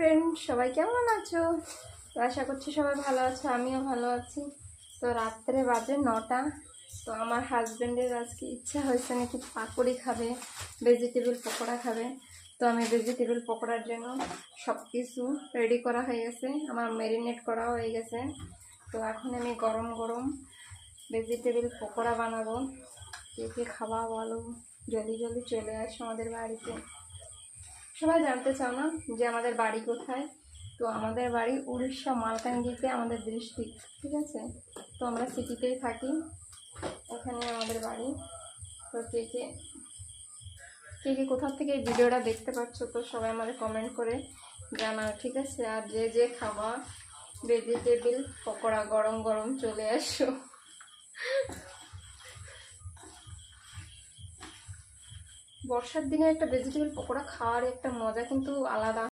Friend, সবাই কেমন আছো? তো আশা করছি সবাই ভালো আছো, আমিও ভালো আছি। তো রাত্রে বাজে 9টা। তো আমার হাজব্যান্ডের আজকে ইচ্ছা হয়েছে নাকি পাকোড়ি খাবে, ভেজিটেবল পকোড়া খাবে। তো আমি ভেজিটেবল পকোড়ার জন্য সব কিছু রেডি করা হয়ে গেছে, আমার ম্যারিনেট করা হয়ে গেছে। তো এখন আমি গরম গরম ভেজিটেবল পকোড়া বানাবো। কে কে খাওয়া বলো, জলদি জলদি চলে আসো আমাদের বাড়িতে। সবাই জানতে চাও না যে আমাদের বাড়ি কোথায়? তো আমাদের বাড়ি উড়িষ্যা মালকানগিরিতে, আমাদের ডিস্ট্রিক্ট, ঠিক আছে। তো আমরা সিটিতেই থাকি, ওখানে আমাদের বাড়ি। তো কে কে কে কে কোথা থেকে এই ভিডিওটা দেখতে পাচ্ছ, তো সবাই আমাদের কমেন্ট করে জানাও, ঠিক আছে। আর যে যে খাওয়া ভেজিটেবল পকোড়া গরম গরম চলে আসো। বর্ষার দিনে একটা ভেজিটেবল পকোড়া খাওয়ার একটা মজা কিন্তু আলাদা।